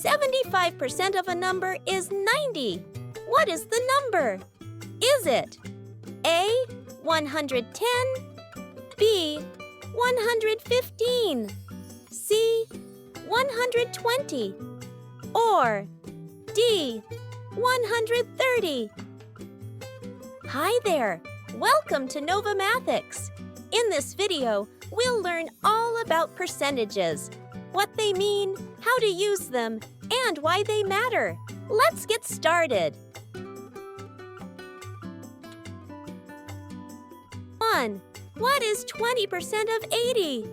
75% of a number is 90. What is the number? Is it A, 110, B, 115, C, 120, or D, 130? Hi there! Welcome to Nova Mathics. In this video, we'll learn all about percentages, what they mean, how to use them, and why they matter. Let's get started. 1. What is 20% of 80?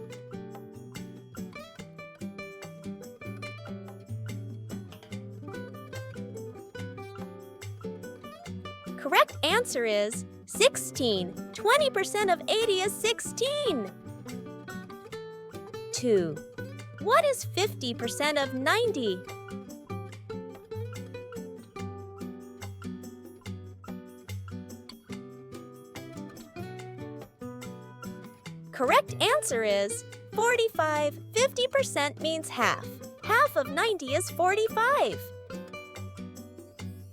Correct answer is 16. 20% of 80 is 16. 2. What is 50% of 90? Correct answer is 45. 50% means half. Half of 90 is 45.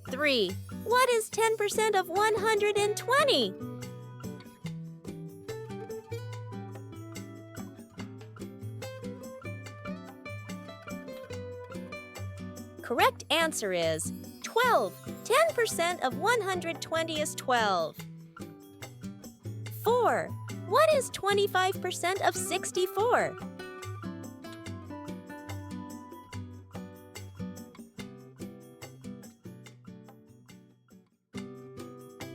3. What is 10% of 120? Correct answer is 12. 10% of 120 is 12. 4. What is 25% of 64?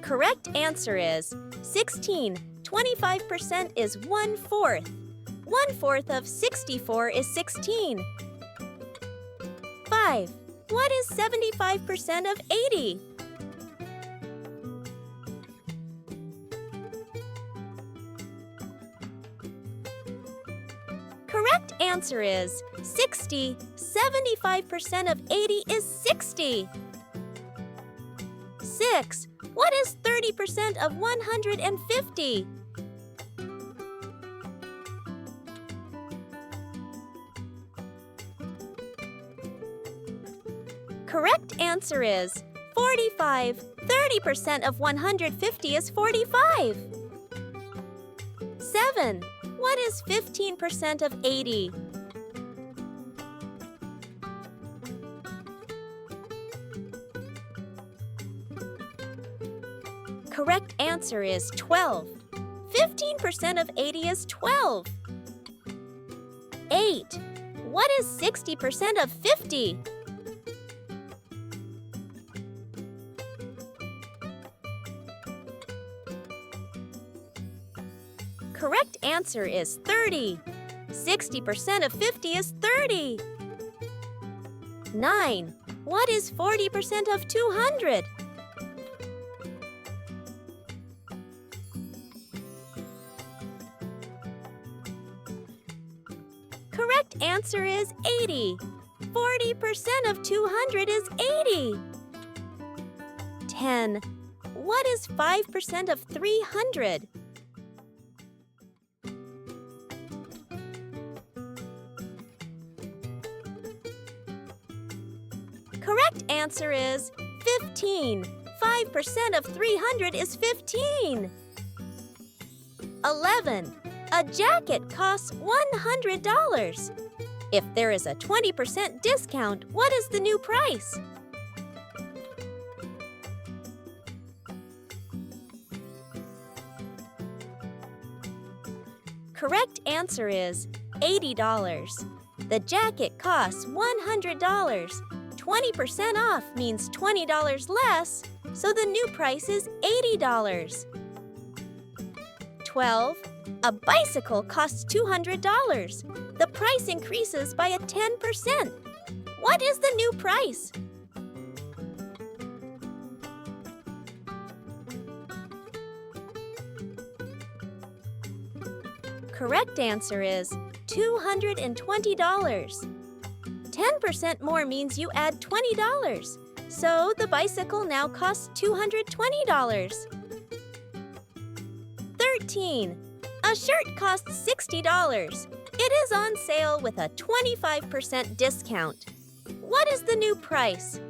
Correct answer is 16. 25% is 1/4. 1/4 of 64 is 16. 5. What is 75% of 80? Correct answer is 60. 75% of 80 is 60. 6. What is 30% of 150? Correct answer is 45. 30% of 150 is 45. 7. What is 15% of 80? Correct answer is 12. 15% of 80 is 12. 8. What is 60% of 50? Correct answer is 30. 60% of 50 is 30. 9. What is 40% of 200? Correct answer is 80. 40% of 200 is 80. 10. What is 5% of 300? Correct answer is 15. 5% of 300 is 15. 11. A jacket costs $100. If there is a 20% discount, what is the new price? Correct answer is $80. The jacket costs $100. 20% off means $20 less, so the new price is $80. 12. A bicycle costs $200. The price increases by a 10%. What is the new price? Correct answer is $220. 10% more means you add $20. So the bicycle now costs $220. 13. A shirt costs $60. It is on sale with a 25% discount. What is the new price?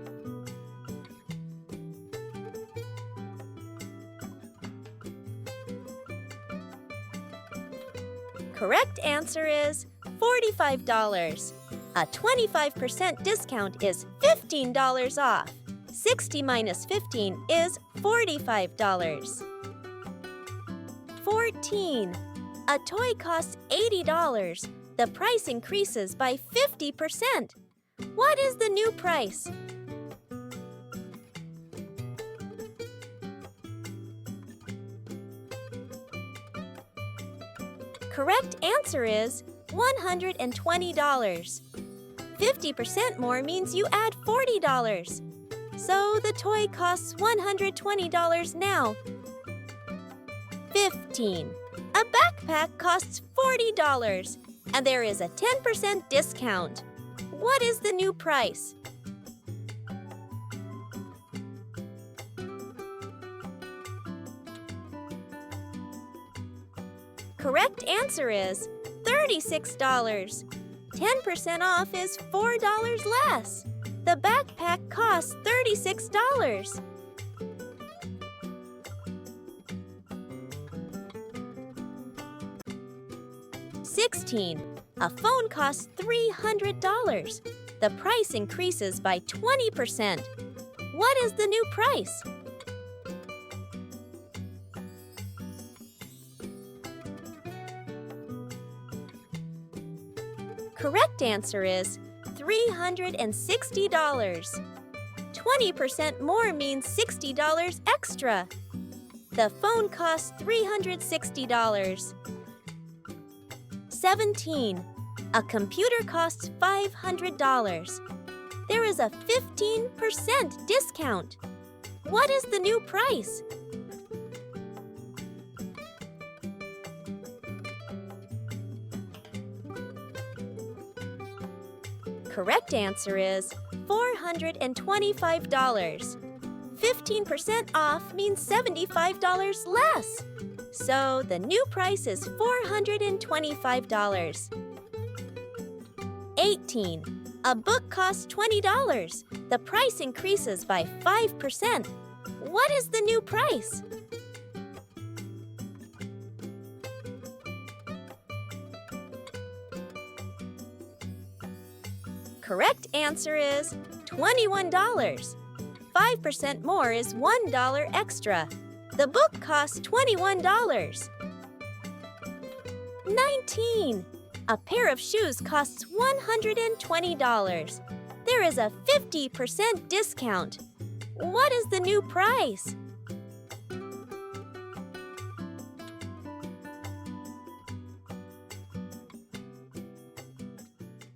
Correct answer is $45. A 25% discount is $15 off. 60 minus 15 is $45. 14. A toy costs $80. The price increases by 50%. What is the new price? Correct answer is $120. 50% more means you add $40. So the toy costs $120 now. 15. A backpack costs $40, and there is a 10% discount. What is the new price? Correct answer is $36. 10% off is $4 less. The backpack costs $36. 16. A phone costs $300. The price increases by 20%. What is the new price? Correct answer is $360. 20% more means $60 extra. The phone costs $360. 17. A computer costs $500. There is a 15% discount. What is the new price? Correct answer is $425. 15% off means $75 less. So the new price is $425. 18. A book costs $20. The price increases by 5%. What is the new price? Correct answer is $21. 5% more is $1 extra. The book costs $21. 19. A pair of shoes costs $120. There is a 50% discount. What is the new price?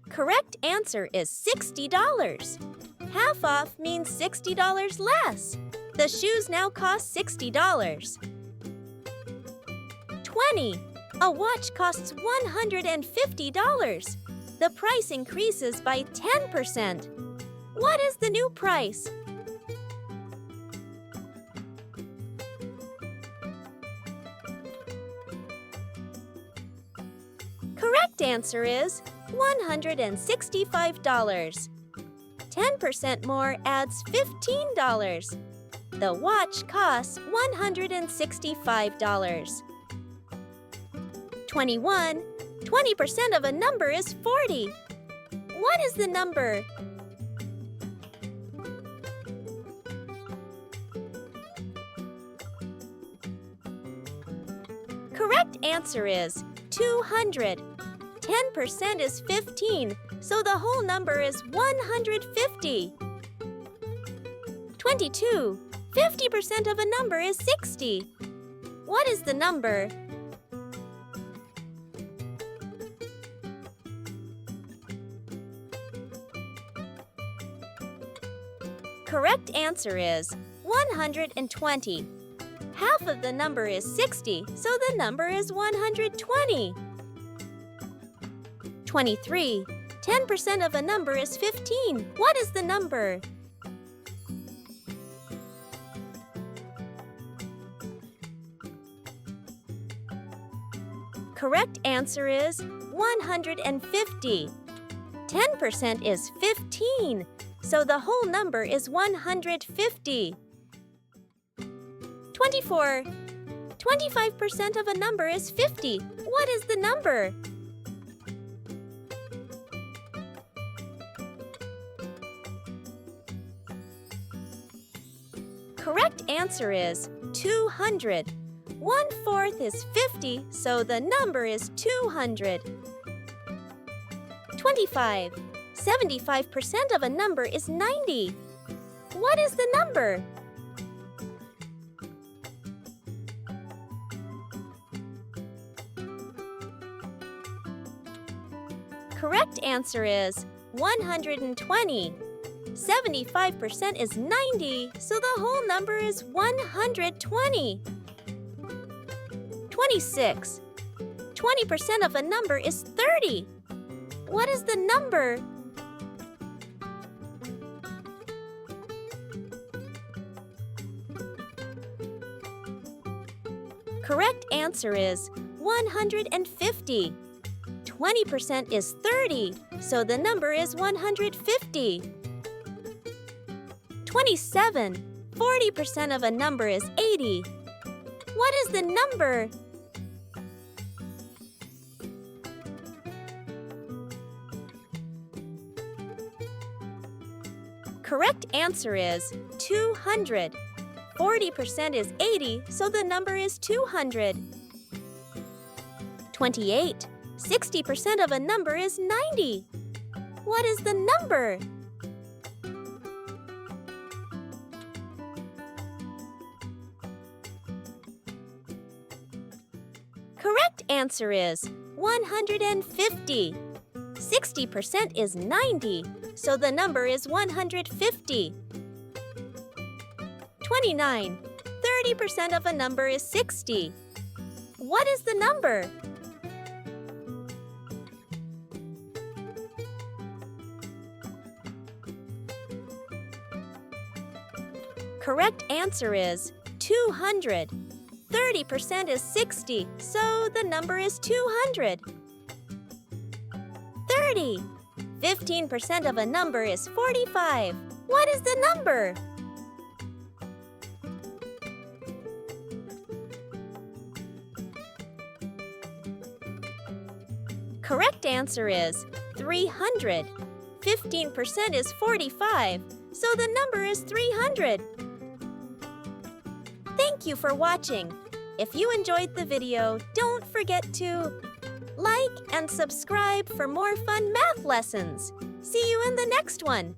Correct answer is $60. Half off means $60 less. The shoes now cost $60. 20. A watch costs $150. The price increases by 10%. What is the new price? Correct answer is $165. 10% more adds $15. The watch costs $165. 21. 20% of a number is 40. What is the number? Correct answer is 200. 10% is 15, so the whole number is 150. 22. 50% of a number is 60. What is the number? Correct answer is 120. Half of the number is 60, so the number is 120. 23. 10% of a number is 15. What is the number? Correct answer is 150. 10% 10% is 15, so the whole number is 150. 24. 25% of a number is 50. What is the number? Correct answer is 200. 1/4 is 50, so the number is 200. 25. 75% of a number is 90. What is the number? Correct answer is 120. 75% is 90, so the whole number is 120. 26. 20% of a number is 30. What is the number? Correct answer is 150. 20% is 30, so the number is 150. 27. 40% of a number is 80. What is the number? Correct answer is 200. 40% is 80, so the number is 200. 28. 60% of a number is 90. What is the number? Correct answer is 150. 60% is 90, so the number is 150. 29. 30% of a number is 60. What is the number? Correct answer is 200. 30% is 60, so the number is 200. 30. 15% of a number is 45. What is the number? Correct answer is 300. 15% is 45, so the number is 300. Thank you for watching. If you enjoyed the video, don't forget to like and subscribe for more fun math lessons. See you in the next one.